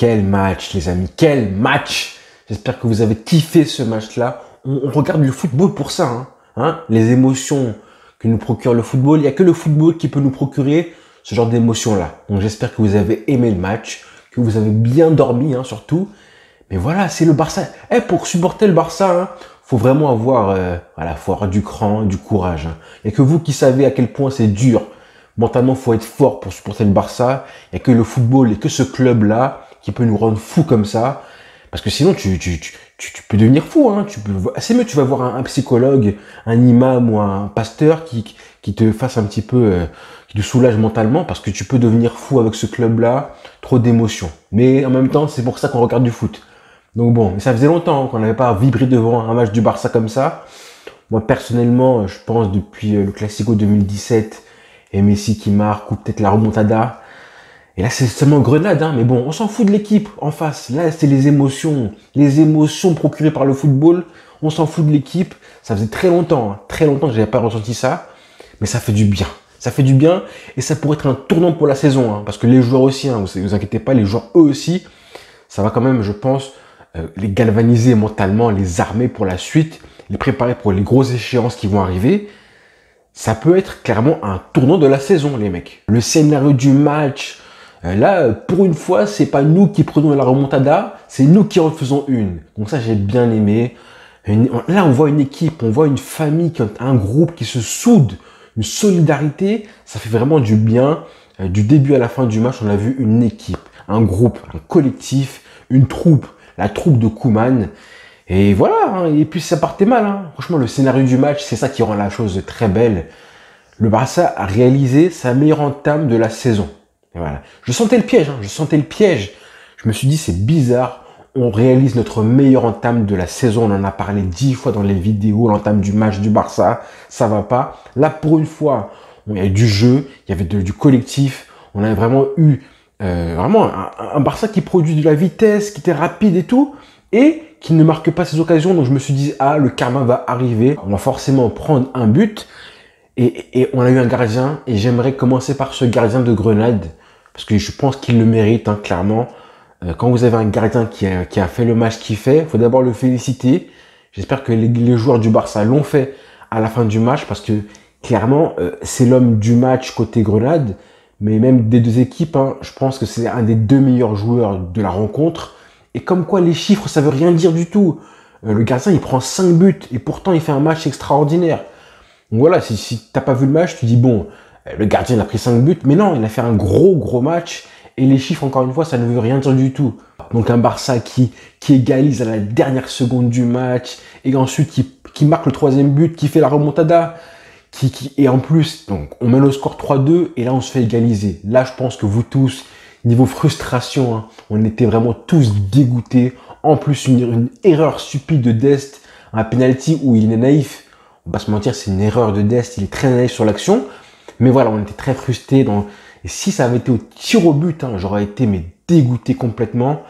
Quel match, les amis, quel match! J'espère que vous avez kiffé ce match-là. On regarde le football pour ça, les émotions que nous procure le football. Il n'y a que le football qui peut nous procurer ce genre d'émotions-là. Donc j'espère que vous avez aimé le match, que vous avez bien dormi, surtout. Mais voilà, c'est le Barça. Pour supporter le Barça, faut vraiment avoir, faut avoir du cran, du courage. Il n'y a que vous qui savez à quel point c'est dur. Mentalement, faut être fort pour supporter le Barça. Il n'y a que le football et que ce club-là qui peut nous rendre fous comme ça. Parce que sinon, tu peux devenir fou. C'est mieux, tu vas voir un psychologue, un imam ou un pasteur qui te fasse un petit peu, qui te soulage mentalement, parce que tu peux devenir fou avec ce club-là. Trop d'émotions. Mais en même temps, c'est pour ça qu'on regarde du foot. Donc bon, ça faisait longtemps qu'on n'avait pas vibré devant un match du Barça comme ça. Moi, personnellement, je pense depuis le Classico 2017 et Messi qui marque, ou peut-être la remontada. Et là, c'est seulement Grenade, mais bon, on s'en fout de l'équipe en face. Là, c'est les émotions procurées par le football. On s'en fout de l'équipe. Ça faisait très longtemps que j'avais pas ressenti ça. Mais ça fait du bien. Ça fait du bien et ça pourrait être un tournant pour la saison. Parce que les joueurs aussi, vous inquiétez pas, les joueurs eux aussi, ça va quand même, je pense, les galvaniser mentalement, les armer pour la suite, les préparer pour les grosses échéances qui vont arriver. Ça peut être clairement un tournant de la saison, les mecs. Le scénario du match, là, pour une fois, c'est pas nous qui prenons la remontada, c'est nous qui en faisons une. Donc ça, j'ai bien aimé. Là, on voit une équipe, on voit une famille, un groupe qui se soude, une solidarité. Ça fait vraiment du bien. Du début à la fin du match, on a vu une équipe, un groupe, un collectif, une troupe, la troupe de Koeman. Et voilà, et puis ça partait mal. Franchement, le scénario du match, c'est ça qui rend la chose très belle. Le Barça a réalisé sa meilleure entame de la saison. Et voilà. Je sentais le piège, Je me suis dit, c'est bizarre, on réalise notre meilleure entame de la saison. On en a parlé 10 fois dans les vidéos, l'entame du match du Barça, ça va pas. Là, pour une fois, il y avait du jeu, il y avait du collectif. On a vraiment eu un Barça qui produit de la vitesse, qui était rapide et tout, et qui ne marque pas ses occasions. Donc je me suis dit, le karma va arriver, on va forcément prendre un but. Et on a eu un gardien, et j'aimerais commencer par ce gardien de Grenade, parce que je pense qu'il le mérite, clairement. Quand vous avez un gardien qui a fait le match qu'il fait, il faut d'abord le féliciter. J'espère que les joueurs du Barça l'ont fait à la fin du match, parce que clairement, c'est l'homme du match côté Grenade, mais même des deux équipes, je pense que c'est un des deux meilleurs joueurs de la rencontre. Et comme quoi, les chiffres, ça veut rien dire du tout. Le gardien, il prend 5 buts, et pourtant, il fait un match extraordinaire. Donc voilà, si t'as pas vu le match, tu dis bon, le gardien il a pris 5 buts, mais non, il a fait un gros match, et les chiffres, encore une fois, ça ne veut rien dire du tout. Donc un Barça qui égalise à la dernière seconde du match, et ensuite qui marque le 3e but, qui fait la remontada, et en plus, donc on mène au score 3-2, et là on se fait égaliser. Là, je pense que vous tous, niveau frustration, on était vraiment tous dégoûtés. En plus, une erreur stupide de Dest, un penalty où il est naïf. On va pas se mentir, c'est une erreur de Dest, il est très naïf sur l'action. Mais voilà, on était très frustrés. Et si ça avait été au tir au but, j'aurais été dégoûté complètement.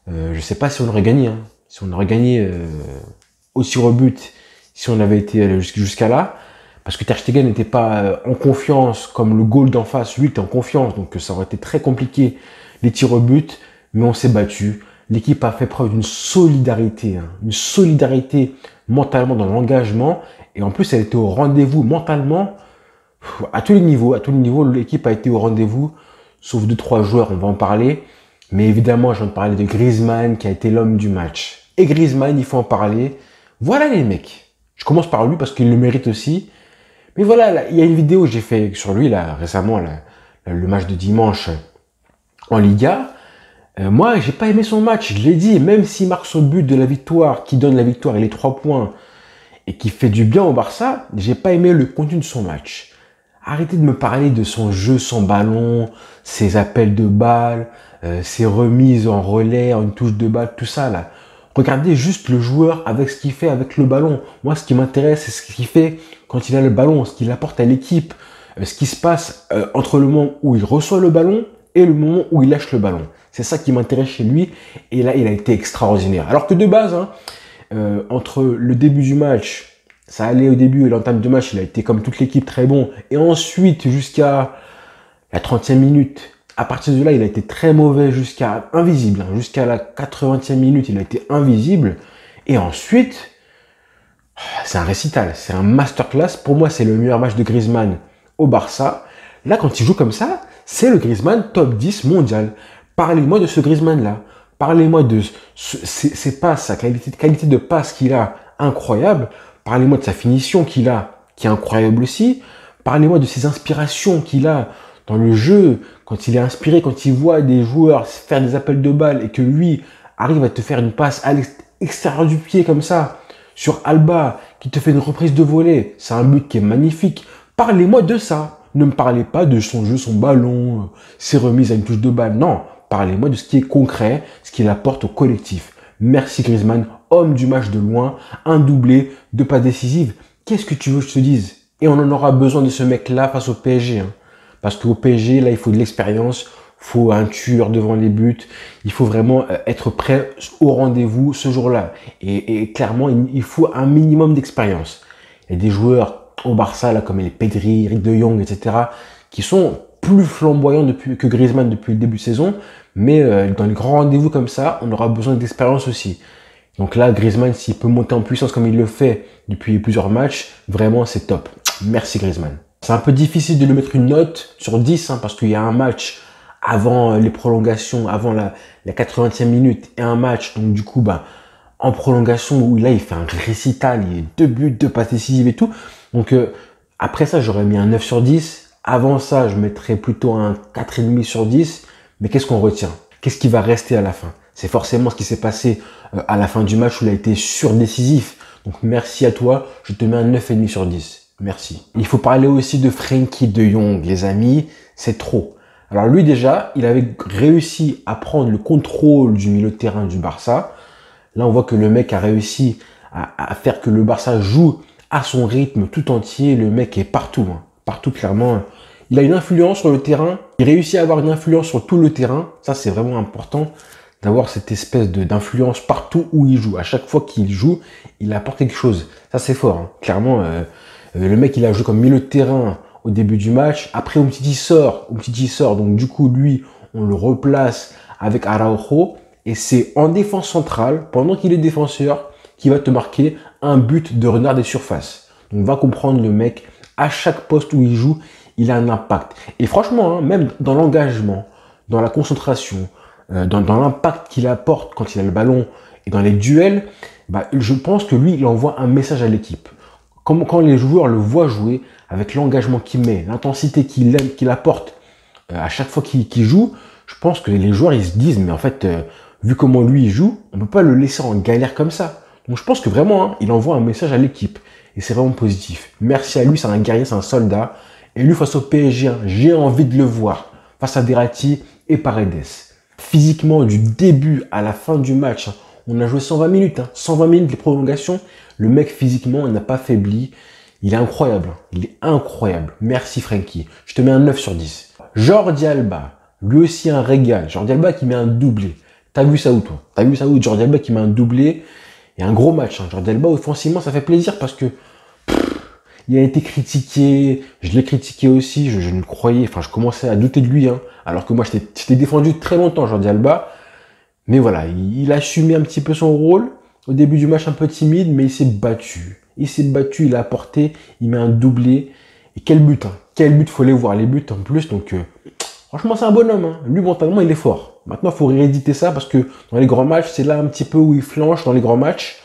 Je sais pas si on aurait gagné. Si on aurait gagné au tir au but, si on avait été jusqu'à là. Parce que Ter Stegen n'était pas en confiance, comme le goal d'en face, lui était en confiance. Donc ça aurait été très compliqué, les tirs au but. Mais on s'est battu. L'équipe a fait preuve d'une solidarité. Une solidarité mentalement dans l'engagement. Et en plus, elle était au rendez-vous mentalement. À tous les niveaux, l'équipe a été au rendez-vous. Sauf 2-3 joueurs, on va en parler. Mais évidemment, je viens de parler de Griezmann, qui a été l'homme du match. Et Griezmann, il faut en parler. Voilà les mecs. Je commence par lui parce qu'il le mérite aussi. Mais voilà, là, il y a une vidéo que j'ai fait sur lui là récemment, le match de dimanche en Liga. Moi, j'ai pas aimé son match, je l'ai dit. Même s'il marque son but de la victoire, qui donne la victoire et les 3 points, et qui fait du bien au Barça, j'ai pas aimé le contenu de son match. Arrêtez de me parler de son jeu sans ballon, ses appels de balles, ses remises en relais, en une touche de balle, tout ça là. Regardez juste le joueur avec ce qu'il fait avec le ballon. Moi, ce qui m'intéresse, c'est ce qu'il fait quand il a le ballon, ce qu'il apporte à l'équipe, ce qui se passe entre le moment où il reçoit le ballon et le moment où il lâche le ballon. C'est ça qui m'intéresse chez lui. Et là, il a été extraordinaire. Alors que de base, entre le début du match, ça allait au début et l'entame de match, il a été comme toute l'équipe très bon. Et ensuite, jusqu'à la 30e minute, À partir de là, il a été très mauvais jusqu'à invisible. Hein. Jusqu'à la 80e minute, il a été invisible. Et ensuite, c'est un récital, c'est un masterclass. Pour moi, c'est le meilleur match de Griezmann au Barça. Là, quand il joue comme ça, c'est le Griezmann top 10 mondial. Parlez-moi de ce Griezmann-là. Parlez-moi de ses passes, sa qualité de passe qu'il a, incroyable. Parlez-moi de sa finition qu'il a, qui est incroyable aussi. Parlez-moi de ses inspirations qu'il a dans le jeu, quand il est inspiré, quand il voit des joueurs faire des appels de balles et que lui arrive à te faire une passe à l'extérieur du pied comme ça, sur Alba, qui te fait une reprise de volée. C'est un but qui est magnifique. Parlez-moi de ça. Ne me parlez pas de son jeu, son ballon, ses remises à une touche de balle. Non, parlez-moi de ce qui est concret, ce qu'il apporte au collectif. Merci Griezmann, homme du match de loin, un doublé, deux passes décisives. Qu'est-ce que tu veux que je te dise? Et on en aura besoin de ce mec-là face au PSG. Hein. Parce qu'au PSG, là, il faut de l'expérience, il faut un tueur devant les buts, il faut vraiment être prêt au rendez-vous ce jour-là. Et clairement, il faut un minimum d'expérience. Il y a des joueurs au Barça, là, comme les Pedri, Rick de Jong, etc., qui sont plus flamboyants que Griezmann depuis le début de saison, mais dans les grands rendez-vous comme ça, on aura besoin d'expérience aussi. Donc là, Griezmann, s'il peut monter en puissance comme il le fait depuis plusieurs matchs, vraiment, c'est top. Merci Griezmann. C'est un peu difficile de lui mettre une note sur 10, hein, parce qu'il y a un match avant les prolongations, avant la 80e minute, et un match, donc du coup, en prolongation, où là, il fait un récital, il y a 2 buts, 2 passes décisives et tout. Donc, après ça, j'aurais mis un 9 sur 10. Avant ça, je mettrais plutôt un 4,5 sur 10. Mais qu'est-ce qu'on retient? Qu'est-ce qui va rester à la fin? C'est forcément ce qui s'est passé à la fin du match où il a été surdécisif. Donc, merci à toi. Je te mets un 9,5 sur 10. Merci. Il faut parler aussi de Frenkie de Jong, les amis. C'est trop. Alors, lui, déjà, il avait réussi à prendre le contrôle du milieu de terrain du Barça. Là, on voit que le mec a réussi à faire que le Barça joue à son rythme tout entier. Le mec est partout, hein. Partout clairement. Il a une influence sur le terrain. Il réussit à avoir une influence sur tout le terrain. Ça, c'est vraiment important d'avoir cette espèce d'influence partout où il joue. À chaque fois qu'il joue, il apporte quelque chose. Ça, c'est fort. Hein. Clairement, le mec, il a joué comme milieu de terrain au début du match. Après, Umtiti sort. Donc du coup, lui, on le replace avec Araujo. Et c'est en défense centrale, pendant qu'il est défenseur, qui va te marquer un but de renard des surfaces. Donc va comprendre le mec, à chaque poste où il joue, il a un impact. Et franchement, hein, même dans l'engagement, dans la concentration, dans l'impact qu'il apporte quand il a le ballon et dans les duels, je pense que lui, il envoie un message à l'équipe. Comme quand les joueurs le voient jouer, avec l'engagement qu'il met, l'intensité qu'il apporte à chaque fois qu'il joue, je pense que les joueurs, ils se disent, mais en fait, vu comment lui il joue, on ne peut pas le laisser en galère comme ça. Donc je pense que vraiment, hein, il envoie un message à l'équipe. Et c'est vraiment positif. Merci à lui, c'est un guerrier, c'est un soldat. Et lui, face au PSG, hein, j'ai envie de le voir. Face à Verratti et Paredes. Physiquement, du début à la fin du match, hein, on a joué 120 minutes. Hein, 120 minutes, les prolongations. Le mec, physiquement, il n'a pas faibli. Il est incroyable. Hein, il est incroyable. Merci Frenkie. Je te mets un 9 sur 10. Jordi Alba. Lui aussi un régal. Jordi Alba qui met un doublé. T'as vu ça où, toi? T'as vu ça où, Jordi Alba qui met un doublé? Et un gros match. Hein. Jordi Alba, offensivement, ça fait plaisir parce que il a été critiqué. Je l'ai critiqué aussi. Je ne croyais, enfin, je commençais à douter de lui. Hein, alors que moi, je t'ai défendu très longtemps, Jordi Alba. Mais voilà, il a assumé un petit peu son rôle. Au début du match, un peu timide, mais il s'est battu. Il a apporté, il met un doublé. Et quel but, hein. Quel but, faut les voir, les buts en plus. Donc, franchement, c'est un bonhomme. Hein. Lui, mentalement, il est fort. Maintenant, il faut rééditer ça parce que dans les grands matchs, c'est là un petit peu où il flanche dans les grands matchs.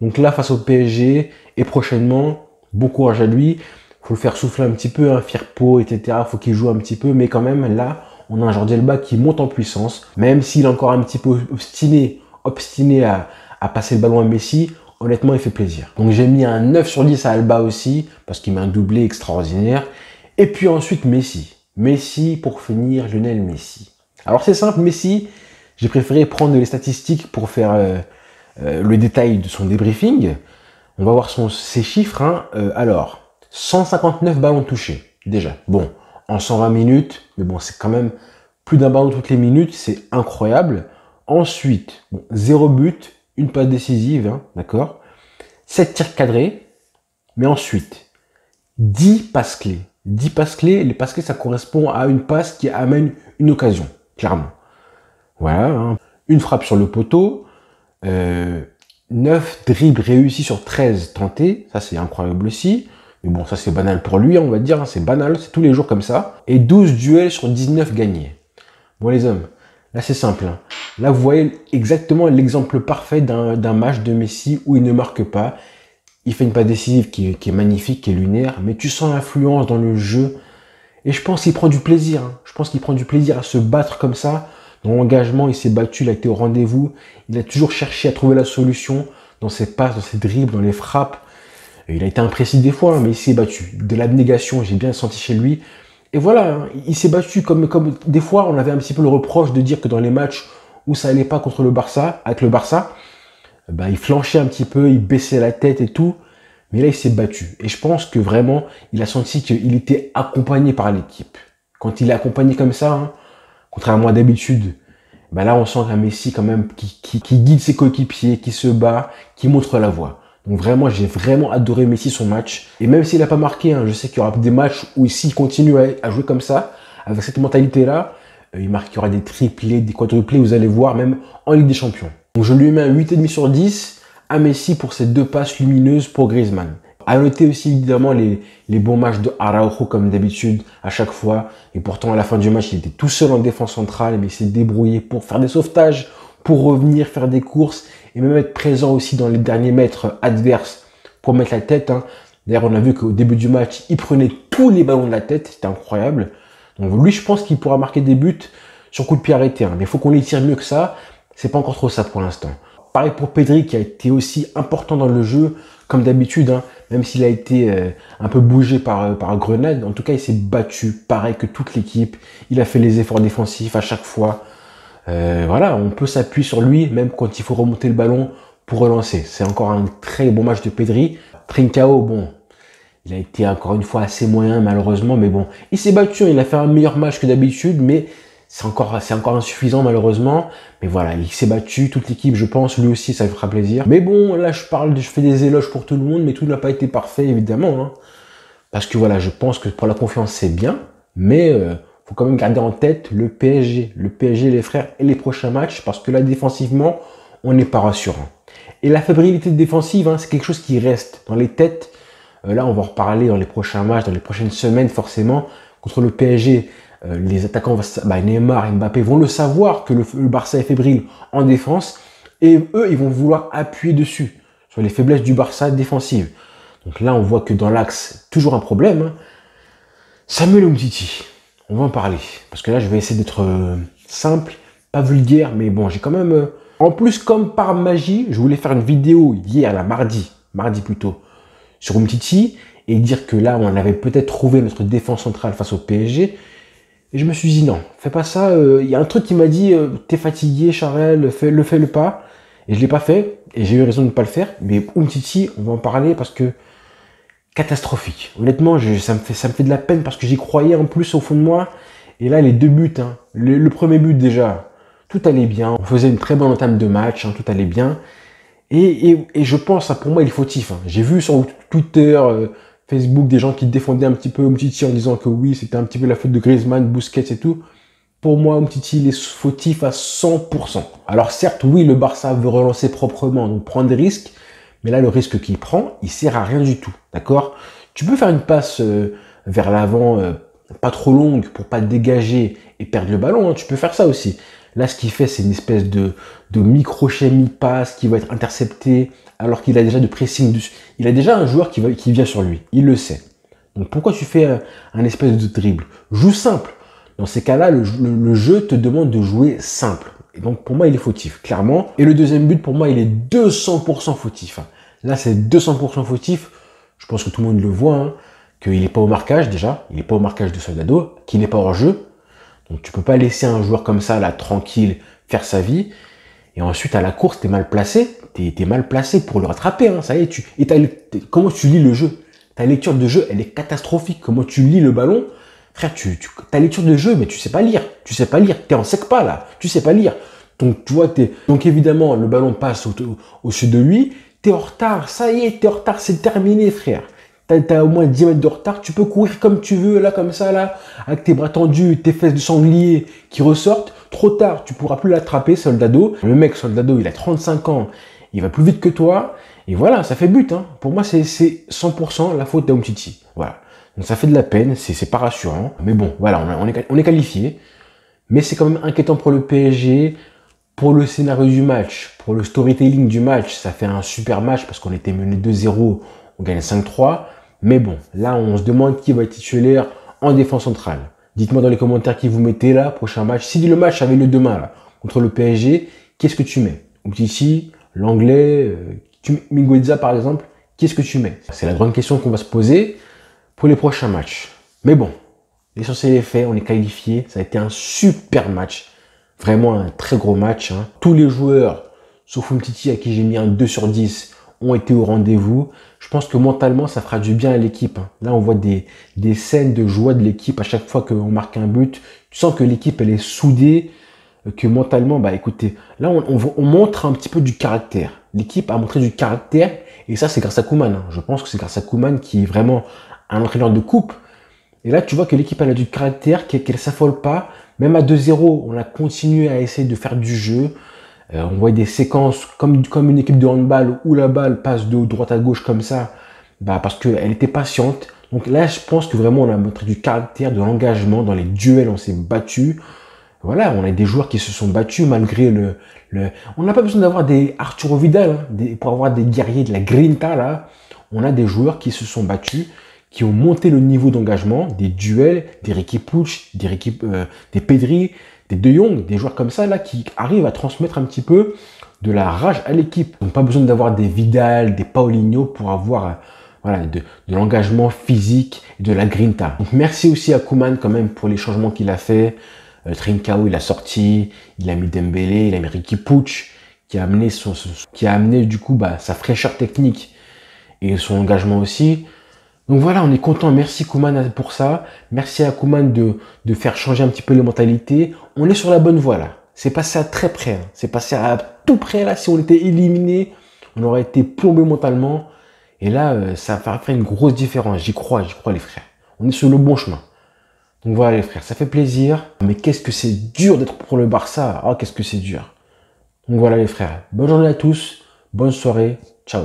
Donc là, face au PSG et prochainement, bon courage à lui. Il faut le faire souffler un petit peu, hein, Firpo, etc. Il faut qu'il joue un petit peu. Mais quand même, là, on a un Jordi Alba qui monte en puissance. Même s'il est encore un petit peu obstiné à passer le ballon à Messi, honnêtement, il fait plaisir. Donc j'ai mis un 9 sur 10 à Alba aussi, parce qu'il met un doublé extraordinaire. Et puis ensuite, Messi. Messi pour finir, Lionel Messi. Alors c'est simple, Messi, j'ai préféré prendre les statistiques pour faire le détail de son débriefing. On va voir ses chiffres. Hein. Alors, 159 ballons touchés, déjà. Bon, en 120 minutes, mais bon, c'est quand même plus d'un ballon toutes les minutes, c'est incroyable. Ensuite, bon, 0 but, une passe décisive, hein, d'accord. 7 tirs cadrés, mais ensuite, 10 passes clés. 10 passes clés, les passes clés, ça correspond à une passe qui amène une occasion, clairement. Voilà, hein. Une frappe sur le poteau, 9 dribbles réussis sur 13 tentés, ça c'est incroyable aussi. Mais bon, ça c'est banal pour lui, on va dire, hein, c'est banal, c'est tous les jours comme ça. Et 12 duels sur 19 gagnés. Bon les hommes, là c'est simple. Hein. Là vous voyez exactement l'exemple parfait d'un match de Messi où il ne marque pas. Il fait une passe décisive qui est magnifique, qui est lunaire, mais tu sens l'influence dans le jeu. Et je pense qu'il prend du plaisir. Hein. Je pense qu'il prend du plaisir à se battre comme ça. Dans l'engagement, il s'est battu, il a été au rendez-vous. Il a toujours cherché à trouver la solution dans ses passes, dans ses dribbles, dans les frappes. Et il a été imprécis des fois, hein, mais il s'est battu. De l'abnégation, j'ai bien senti chez lui. Et voilà, hein, il s'est battu comme des fois, on avait un petit peu le reproche de dire que dans les matchs où ça allait pas contre le Barça, avec le Barça, ben, il flanchait un petit peu, il baissait la tête et tout. Mais là, il s'est battu. Et je pense que vraiment, il a senti qu'il était accompagné par l'équipe. Quand il est accompagné comme ça, hein, contrairement à d'habitude, ben là, on sent qu'un Messi quand même qui guide ses coéquipiers, qui se bat, qui montre la voie. Donc vraiment, j'ai vraiment adoré Messi son match. Et même s'il n'a pas marqué, hein, je sais qu'il y aura des matchs où s'il continue à jouer comme ça, avec cette mentalité-là, il marquera des triplés, des quadruplés, vous allez voir, même en Ligue des Champions. Donc je lui mets un 8,5 sur 10 à Messi pour ses 2 passes lumineuses pour Griezmann. À noter aussi évidemment les bons matchs de Araujo comme d'habitude à chaque fois. Et pourtant à la fin du match, il était tout seul en défense centrale, mais il s'est débrouillé pour faire des sauvetages, pour revenir faire des courses et même être présent aussi dans les derniers mètres adverses pour mettre la tête. Hein. D'ailleurs, on a vu qu'au début du match, il prenait tous les ballons de la tête, c'était incroyable. Donc lui, je pense qu'il pourra marquer des buts sur coup de pied arrêté. Hein. Mais il faut qu'on les tire mieux que ça. C'est pas encore trop ça pour l'instant. Pareil pour Pedri qui a été aussi important dans le jeu, comme d'habitude, hein, même s'il a été un peu bougé par Grenade. En tout cas, il s'est battu, pareil que toute l'équipe. Il a fait les efforts défensifs à chaque fois. Voilà, on peut s'appuyer sur lui, même quand il faut remonter le ballon pour relancer. C'est encore un très bon match de Pedri. Trincao, bon, il a été encore une fois assez moyen malheureusement, mais bon, il s'est battu, il a fait un meilleur match que d'habitude, mais c'est encore insuffisant malheureusement. Mais voilà, il s'est battu, toute l'équipe, je pense, lui aussi, ça lui fera plaisir. Mais bon, là, je fais des éloges pour tout le monde, mais tout n'a pas été parfait, évidemment. Hein. Parce que voilà, je pense que pour la confiance, c'est bien, mais faut quand même garder en tête le PSG, les frères et les prochains matchs, parce que là, défensivement, on n'est pas rassurant. Et la fébrilité défensive, hein, c'est quelque chose qui reste dans les têtes. Là, on va en reparler dans les prochains matchs, dans les prochaines semaines, forcément, contre le PSG. Les attaquants, Neymar, Mbappé vont le savoir que le Barça est fébrile en défense et eux, ils vont vouloir appuyer dessus, sur les faiblesses du Barça défensive. Donc là, on voit que dans l'axe, toujours un problème. Hein. Samuel Umtiti, on va en parler. Parce que là, je vais essayer d'être simple, pas vulgaire, mais bon, j'ai quand même... En plus, comme par magie, je voulais faire une vidéo hier, mardi plutôt, sur Umtiti et dire que là, on avait peut-être trouvé notre défense centrale face au PSG. Et je me suis dit non, fais pas ça. Il y a un truc qui m'a dit t'es fatigué, Charel, fais-le pas. Et je l'ai pas fait. Et j'ai eu raison de ne pas le faire. Mais Umtiti, on va en parler parce que catastrophique. Honnêtement, ça me fait de la peine parce que j'y croyais en plus au fond de moi. Et là, les 2 buts, hein, le premier but déjà, tout allait bien. On faisait une très bonne entame de match, hein, tout allait bien. Et je pense, hein, pour moi, il est fautif. Hein. J'ai vu sur Twitter. Facebook, des gens qui défendaient un petit peu Umtiti en disant que oui, c'était un petit peu la faute de Griezmann, Busquets et tout. Pour moi, Umtiti, il est fautif à 100%. Alors certes, oui, le Barça veut relancer proprement, donc prendre des risques, mais là, le risque qu'il prend, il sert à rien du tout, d'accord? Tu peux faire une passe vers l'avant, pas trop longue, pour pas dégager et perdre le ballon, hein, tu peux faire ça aussi. Là, ce qu'il fait, c'est une espèce de micro-crochet mi-passe qui va être intercepté, alors qu'il a déjà de pressing dessus. Il a déjà un joueur qui vient sur lui. Il le sait. Donc pourquoi tu fais un espèce de dribble? Joue simple. Dans ces cas-là, le jeu te demande de jouer simple. Et donc pour moi, il est fautif, clairement. Et le deuxième but, pour moi, il est 200% fautif. Là, c'est 200% fautif. Je pense que tout le monde le voit. Hein, qu'il n'est pas au marquage déjà. Il n'est pas au marquage de Soldado. Qu'il n'est pas hors jeu. Donc tu peux pas laisser un joueur comme ça, là, tranquille, faire sa vie. Et ensuite, à la course, t'es mal placé. T'es mal placé pour le rattraper. Hein, ça y est, comment tu lis le jeu? Ta lecture de jeu, elle est catastrophique. Comment tu lis le ballon? Frère, ta lecture de jeu, mais tu sais pas lire. Tu sais pas lire. T'es en sec pas, là. Tu sais pas lire. Donc, tu vois, donc évidemment, le ballon passe au-dessus de lui. T'es en retard. Ça y est, t'es en retard. C'est terminé, frère. t'as au moins 10 mètres de retard, tu peux courir comme tu veux, là, comme ça, là, avec tes bras tendus, tes fesses de sanglier qui ressortent. Trop tard, tu pourras plus l'attraper, Soldado. Le mec, Soldado, il a 35 ans, il va plus vite que toi. Et voilà, ça fait but, hein. Pour moi, c'est 100% la faute d'Umtiti. Voilà. Donc ça fait de la peine, c'est pas rassurant. Mais bon, voilà, on est qualifié. Mais c'est quand même inquiétant pour le PSG. Pour le scénario du match, pour le storytelling du match, ça fait un super match parce qu'on était mené 2-0, on gagne 5-3. Mais bon, là, on se demande qui va être titulaire en défense centrale. Dites-moi dans les commentaires qui vous mettez là, prochain match. Si le match avait lieu demain là, contre le PSG, qu'est-ce que tu mets? Umtiti, l'anglais, Mingueza par exemple, qu'est-ce que tu mets? C'est la grande question qu'on va se poser pour les prochains matchs. Mais bon, l'essentiel est fait, on est qualifié. Ça a été un super match. Vraiment un très gros match. Hein. Tous les joueurs, sauf Umtiti à qui j'ai mis un 2 sur 10, ont été au rendez-vous. Je pense que mentalement, ça fera du bien à l'équipe. Hein. Là, on voit des scènes de joie de l'équipe à chaque fois qu'on marque un but. Tu sens que l'équipe, elle est soudée, que mentalement, bah écoutez, là, on montre un petit peu du caractère. L'équipe a montré du caractère, et ça, c'est grâce à Koeman. Hein. Je pense que c'est grâce à Koeman qui est vraiment un entraîneur de coupe. Et là, tu vois que l'équipe, elle a du caractère, qu'elle s'affole pas. Même à 2-0, on a continué à essayer de faire du jeu. On voit des séquences comme une équipe de handball où la balle passe de droite à gauche comme ça, bah parce qu'elle était patiente. Donc là, je pense que vraiment, on a montré du caractère, de l'engagement. Dans les duels, on s'est battu. Voilà, on a des joueurs qui se sont battus malgré On n'a pas besoin d'avoir des Arturo Vidal pour avoir des guerriers de la grinta, là. On a des joueurs qui se sont battus, qui ont monté le niveau d'engagement, des duels, des Riqui Puig, des Pedri, des De Jong, des joueurs comme ça là qui arrivent à transmettre un petit peu de la rage à l'équipe. Donc pas besoin d'avoir des Vidal, des Paulinho pour avoir voilà, de l'engagement physique et de la grinta. Donc merci aussi à Koeman quand même pour les changements qu'il a fait. Trincao il a sorti, il a mis Dembélé, il a mis Riqui Puig qui a amené du coup sa fraîcheur technique et son engagement aussi. Donc voilà, on est content. Merci Koeman pour ça. Merci à Koeman de faire changer un petit peu les mentalités. On est sur la bonne voie là. C'est passé à très près. Hein. C'est passé à tout près là. Si on était éliminé, on aurait été plombé mentalement. Et là, ça va faire une grosse différence. J'y crois les frères. On est sur le bon chemin. Donc voilà les frères, ça fait plaisir. Mais qu'est-ce que c'est dur d'être pour le Barça. Oh, qu'est-ce que c'est dur. Donc voilà les frères. Bonne journée à tous. Bonne soirée. Ciao.